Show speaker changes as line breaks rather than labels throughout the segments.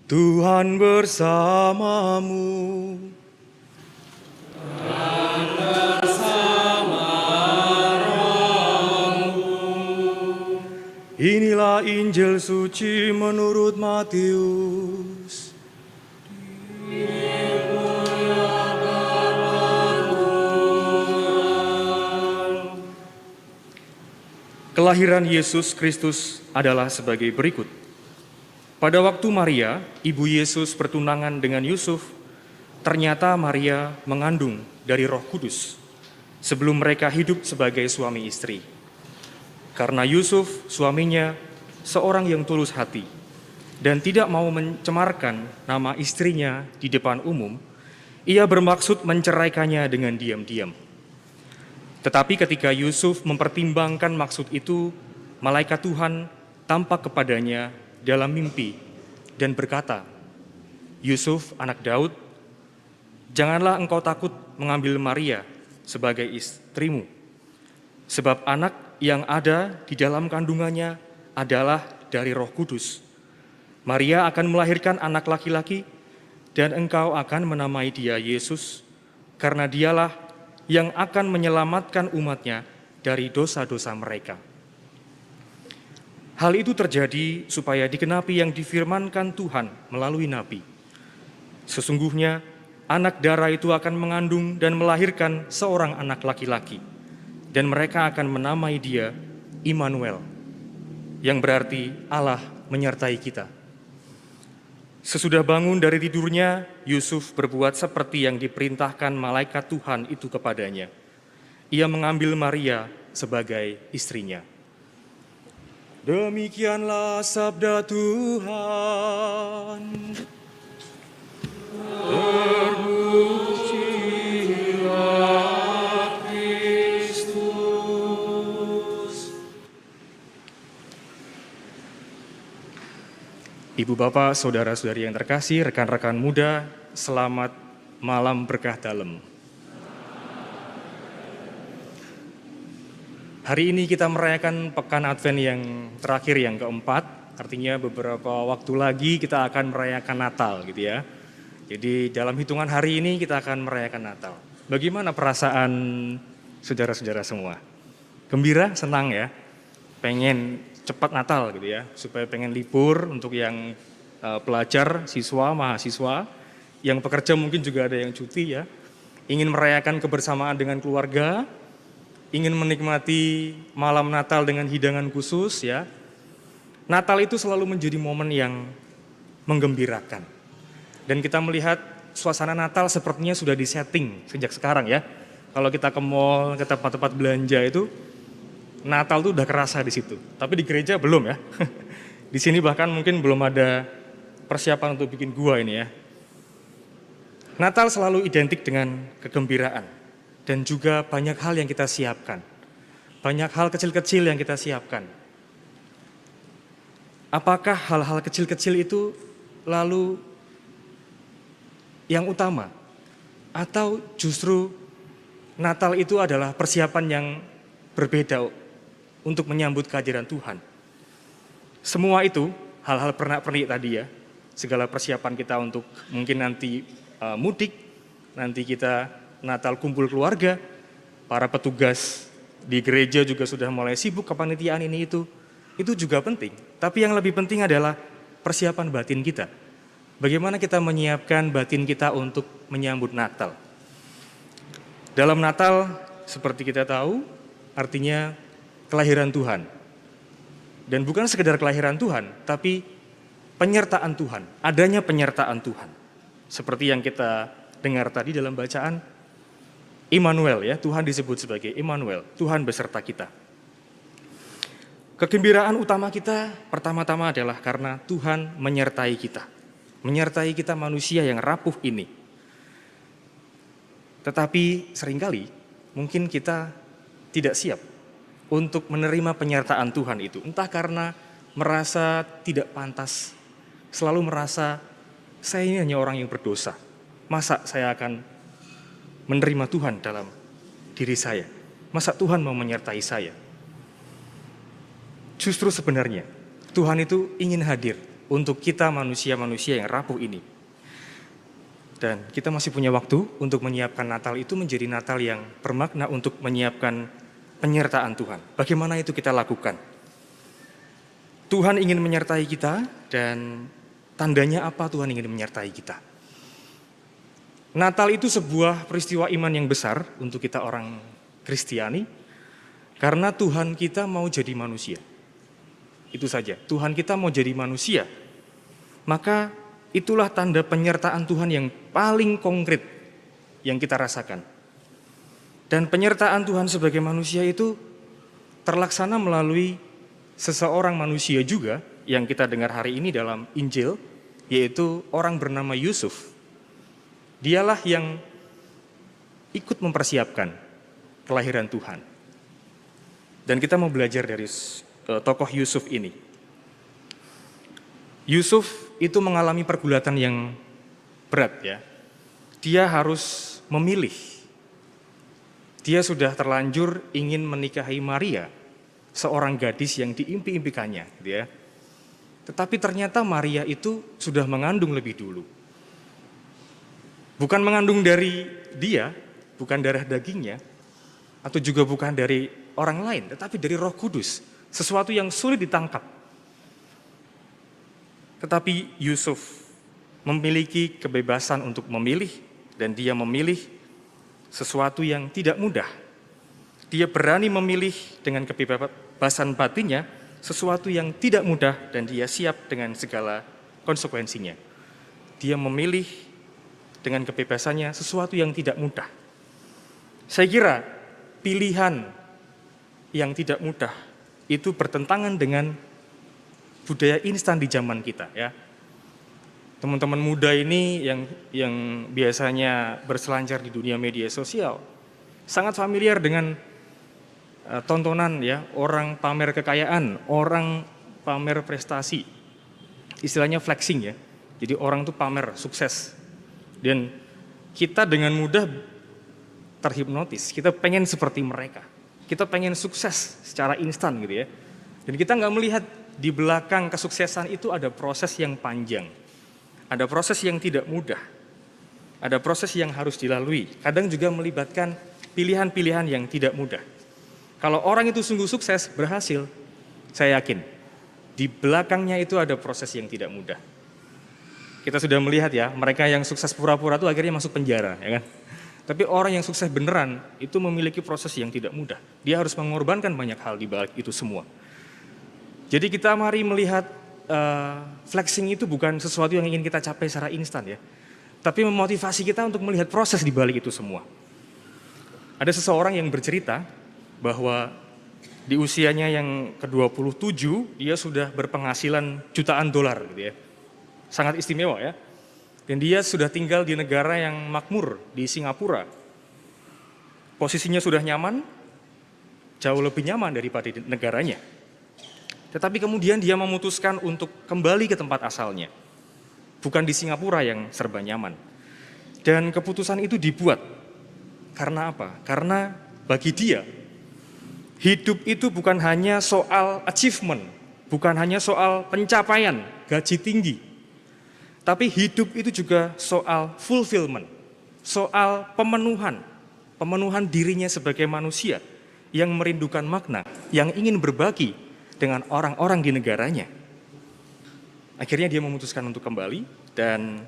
Tuhan bersamamu. Inilah Injil suci menurut Matius. Kelahiran Yesus Kristus adalah sebagai berikut. Pada waktu Maria, ibu Yesus bertunangan dengan Yusuf, ternyata Maria mengandung dari Roh Kudus sebelum mereka hidup sebagai suami istri. Karena Yusuf, suaminya, seorang yang tulus hati dan tidak mau mencemarkan nama istrinya di depan umum, ia bermaksud menceraikannya dengan diam-diam. Tetapi ketika Yusuf mempertimbangkan maksud itu, malaikat Tuhan tampak kepadanya dalam mimpi dan berkata, "Yusuf, anak Daud, janganlah engkau takut mengambil Maria sebagai istrimu, sebab anak yang ada di dalam kandungannya adalah dari Roh Kudus. Maria akan melahirkan anak laki-laki dan engkau akan menamai dia Yesus, karena dialah yang akan menyelamatkan umatnya dari dosa-dosa mereka." Hal itu terjadi supaya digenapi yang difirmankan Tuhan melalui nabi. Sesungguhnya anak darah itu akan mengandung dan melahirkan seorang anak laki-laki, dan mereka akan menamai dia Immanuel, yang berarti Allah menyertai kita. Sesudah bangun dari tidurnya, Yusuf berbuat seperti yang diperintahkan malaikat Tuhan itu kepadanya. Ia mengambil Maria sebagai istrinya. Demikianlah sabda Tuhan. Terpujilah Kristus. Ibu bapak, saudara-saudari yang terkasih, rekan-rekan muda, selamat malam berkah dalam. Hari ini kita merayakan pekan Advent yang terakhir, yang keempat. Artinya beberapa waktu lagi kita akan merayakan Natal gitu ya. Jadi dalam hitungan hari ini kita akan merayakan Natal. Bagaimana perasaan saudara-saudara semua? Gembira, senang ya? Pengen cepat Natal gitu ya, supaya pengen libur untuk yang pelajar, siswa, mahasiswa, yang pekerja mungkin juga ada yang cuti ya. Ingin merayakan kebersamaan dengan keluarga, ingin menikmati malam Natal dengan hidangan khusus ya. Natal itu selalu menjadi momen yang menggembirakan. Dan kita melihat suasana Natal sepertinya sudah disetting sejak sekarang ya. Kalau kita ke mall, ke tempat-tempat belanja itu, Natal tuh udah kerasa di situ. Tapi di gereja belum ya. Di sini bahkan mungkin belum ada persiapan untuk bikin gua ini ya. Natal selalu identik dengan kegembiraan. Dan juga banyak hal yang kita siapkan. Banyak hal kecil-kecil yang kita siapkan. Apakah hal-hal kecil-kecil itu lalu yang utama? Atau justru Natal itu adalah persiapan yang berbeda untuk menyambut kehadiran Tuhan? Semua itu, hal-hal pernak-pernik tadi ya, segala persiapan kita untuk mungkin nanti mudik, nanti kita Natal kumpul keluarga, para petugas di gereja juga sudah mulai sibuk kepanitiaan ini itu juga penting. Tapi yang lebih penting adalah persiapan batin kita. Bagaimana kita menyiapkan batin kita untuk menyambut Natal. Dalam Natal, seperti kita tahu, artinya kelahiran Tuhan. Dan bukan sekedar kelahiran Tuhan, tapi penyertaan Tuhan, adanya penyertaan Tuhan. Seperti yang kita dengar tadi dalam bacaan, Immanuel ya, Tuhan disebut sebagai Immanuel, Tuhan beserta kita. Kegembiraan utama kita pertama-tama adalah karena Tuhan menyertai kita. Menyertai kita manusia yang rapuh ini. Tetapi seringkali mungkin kita tidak siap untuk menerima penyertaan Tuhan itu. Entah karena merasa tidak pantas, selalu merasa saya ini hanya orang yang berdosa. Masa saya akan menerima Tuhan dalam diri saya? Masa Tuhan mau menyertai saya? Justru sebenarnya Tuhan itu ingin hadir untuk kita manusia-manusia yang rapuh ini. Dan kita masih punya waktu untuk menyiapkan Natal itu menjadi Natal yang bermakna untuk menyiapkan penyertaan Tuhan. Bagaimana itu kita lakukan? Tuhan ingin menyertai kita, dan tandanya apa Tuhan ingin menyertai kita? Natal itu sebuah peristiwa iman yang besar untuk kita orang Kristiani, karena Tuhan kita mau jadi manusia. Itu saja, Tuhan kita mau jadi manusia. Maka itulah tanda penyertaan Tuhan yang paling konkret yang kita rasakan. Dan penyertaan Tuhan sebagai manusia itu terlaksana melalui seseorang manusia juga yang kita dengar hari ini dalam Injil, yaitu orang bernama Yusuf. Dialah yang ikut mempersiapkan kelahiran Tuhan. Dan kita mau belajar dari tokoh Yusuf ini. Yusuf itu mengalami pergulatan yang berat ya. Dia harus memilih. Dia sudah terlanjur ingin menikahi Maria, seorang gadis yang diimpi-impikannya gitu ya. Tetapi ternyata Maria itu sudah mengandung lebih dulu. Bukan mengandung dari dia, bukan darah dagingnya, atau juga bukan dari orang lain, tetapi dari Roh Kudus. Sesuatu yang sulit ditangkap. Tetapi Yusuf memiliki kebebasan untuk memilih, dan dia memilih sesuatu yang tidak mudah. Dia berani memilih dengan kebebasan batinnya sesuatu yang tidak mudah, dan dia siap dengan segala konsekuensinya. Dia memilih dengan kebebasannya sesuatu yang tidak mudah. Saya kira pilihan yang tidak mudah itu bertentangan dengan budaya instan di zaman kita ya. Teman-teman muda ini yang biasanya berselancar di dunia media sosial sangat familiar dengan tontonan ya, orang pamer kekayaan, orang pamer prestasi. Istilahnya flexing ya. Jadi orang tuh pamer sukses. Dan kita dengan mudah terhipnotis, kita pengen seperti mereka. Kita pengen sukses secara instan gitu ya. Dan kita nggak melihat di belakang kesuksesan itu ada proses yang panjang. Ada proses yang tidak mudah. Ada proses yang harus dilalui. Kadang juga melibatkan pilihan-pilihan yang tidak mudah. Kalau orang itu sungguh sukses, berhasil, saya yakin di belakangnya itu ada proses yang tidak mudah. Kita sudah melihat ya, mereka yang sukses pura-pura itu akhirnya masuk penjara, ya kan? Tapi orang yang sukses beneran itu memiliki proses yang tidak mudah. Dia harus mengorbankan banyak hal di balik itu semua. Jadi kita mari melihat flexing itu bukan sesuatu yang ingin kita capai secara instan ya. Tapi memotivasi kita untuk melihat proses di balik itu semua. Ada seseorang yang bercerita bahwa di usianya yang ke-27 dia sudah berpenghasilan jutaan dolar gitu ya. Sangat istimewa ya. Dan dia sudah tinggal di negara yang makmur, di Singapura. Posisinya sudah nyaman, jauh lebih nyaman daripada di negaranya. Tetapi kemudian dia memutuskan untuk kembali ke tempat asalnya. Bukan di Singapura yang serba nyaman. Dan keputusan itu dibuat. Karena apa? Karena bagi dia, hidup itu bukan hanya soal achievement, bukan hanya soal pencapaian, gaji tinggi. Tapi hidup itu juga soal fulfillment, soal pemenuhan dirinya sebagai manusia yang merindukan makna, yang ingin berbagi dengan orang-orang di negaranya. Akhirnya dia memutuskan untuk kembali dan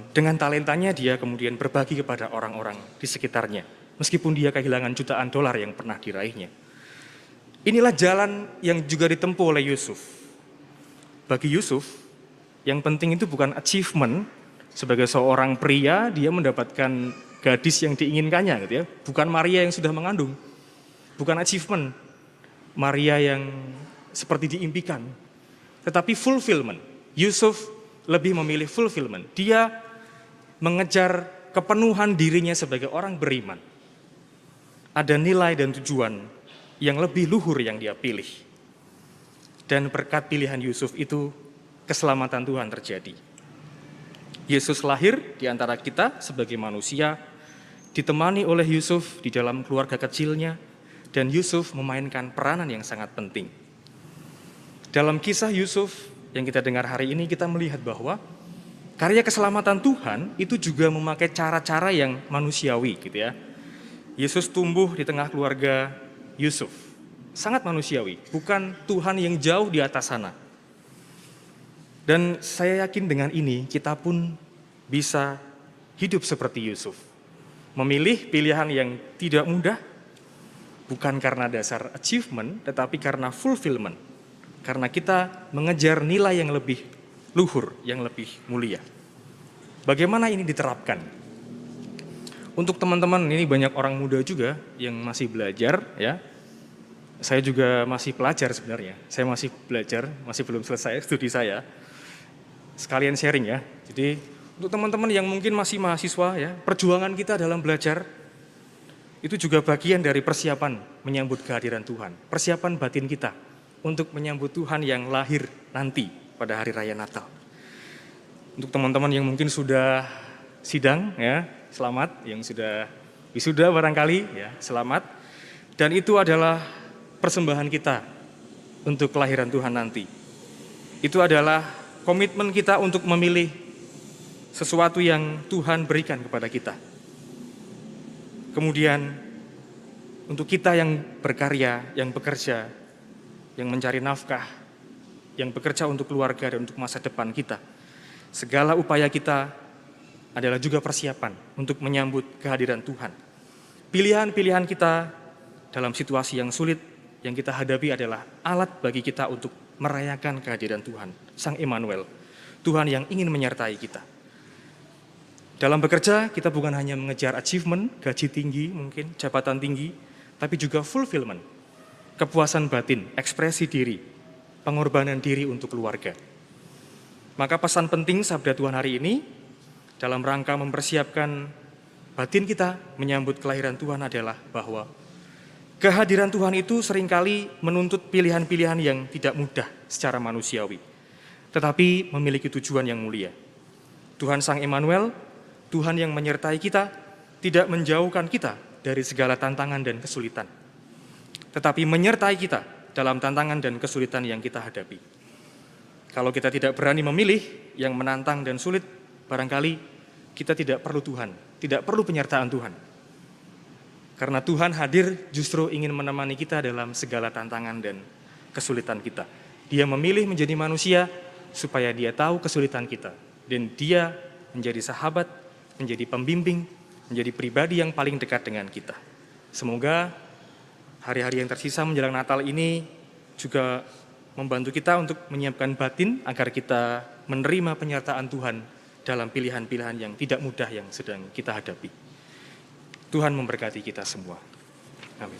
dengan talentanya dia kemudian berbagi kepada orang-orang di sekitarnya. Meskipun dia kehilangan jutaan dolar yang pernah diraihnya. Inilah jalan yang juga ditempuh oleh Yusuf. Bagi Yusuf, yang penting itu bukan achievement, sebagai seorang pria dia mendapatkan gadis yang diinginkannya gitu ya. Bukan Maria yang sudah mengandung. Bukan achievement Maria yang seperti diimpikan. Tetapi fulfillment. Yusuf lebih memilih fulfillment. Dia mengejar kepenuhan dirinya sebagai orang beriman. Ada nilai dan tujuan yang lebih luhur yang dia pilih. Dan berkat pilihan Yusuf itu keselamatan Tuhan terjadi. Yesus lahir di antara kita sebagai manusia, ditemani oleh Yusuf di dalam keluarga kecilnya, dan Yusuf memainkan peranan yang sangat penting. Dalam kisah Yusuf, yang kita dengar hari ini, kita melihat bahwa karya keselamatan Tuhan itu juga memakai cara-cara yang manusiawi gitu ya. Yesus tumbuh di tengah keluarga Yusuf. Sangat manusiawi, bukan Tuhan yang jauh di atas sana. Dan saya yakin dengan ini kita pun bisa hidup seperti Yusuf. Memilih pilihan yang tidak mudah, bukan karena dasar achievement, tetapi karena fulfillment. Karena kita mengejar nilai yang lebih luhur, yang lebih mulia. Bagaimana ini diterapkan? Untuk teman-teman, ini banyak orang muda juga yang masih belajar, ya. Saya juga masih pelajar sebenarnya. Saya masih belajar, masih belum selesai studi saya. Sekalian sharing ya. Jadi untuk teman-teman yang mungkin masih mahasiswa ya, perjuangan kita dalam belajar itu juga bagian dari persiapan menyambut kehadiran Tuhan. Persiapan batin kita untuk menyambut Tuhan yang lahir nanti pada hari raya Natal. Untuk teman-teman yang mungkin sudah sidang ya, selamat. Yang sudah wisuda barangkali ya, selamat. Dan itu adalah persembahan kita untuk kelahiran Tuhan nanti. Itu adalah komitmen kita untuk memilih sesuatu yang Tuhan berikan kepada kita. Kemudian untuk kita yang berkarya, yang bekerja, yang mencari nafkah, yang bekerja untuk keluarga dan untuk masa depan kita, segala upaya kita adalah juga persiapan untuk menyambut kehadiran Tuhan. Pilihan-pilihan kita dalam situasi yang sulit yang kita hadapi adalah alat bagi kita untuk merayakan kehadiran Tuhan, Sang Immanuel, Tuhan yang ingin menyertai kita. Dalam bekerja, kita bukan hanya mengejar achievement, gaji tinggi mungkin, jabatan tinggi, tapi juga fulfillment, kepuasan batin, ekspresi diri, pengorbanan diri untuk keluarga. Maka pesan penting sabda Tuhan hari ini, dalam rangka mempersiapkan batin kita menyambut kelahiran Tuhan adalah bahwa kehadiran Tuhan itu seringkali menuntut pilihan-pilihan yang tidak mudah secara manusiawi, tetapi memiliki tujuan yang mulia. Tuhan Sang Immanuel, Tuhan yang menyertai kita, tidak menjauhkan kita dari segala tantangan dan kesulitan, tetapi menyertai kita dalam tantangan dan kesulitan yang kita hadapi. Kalau kita tidak berani memilih yang menantang dan sulit, barangkali kita tidak perlu Tuhan, tidak perlu penyertaan Tuhan. Karena Tuhan hadir justru ingin menemani kita dalam segala tantangan dan kesulitan kita. Dia memilih menjadi manusia supaya dia tahu kesulitan kita. Dan dia menjadi sahabat, menjadi pembimbing, menjadi pribadi yang paling dekat dengan kita. Semoga hari-hari yang tersisa menjelang Natal ini juga membantu kita untuk menyiapkan batin agar kita menerima penyertaan Tuhan dalam pilihan-pilihan yang tidak mudah yang sedang kita hadapi. Tuhan memberkati kita semua. Amin.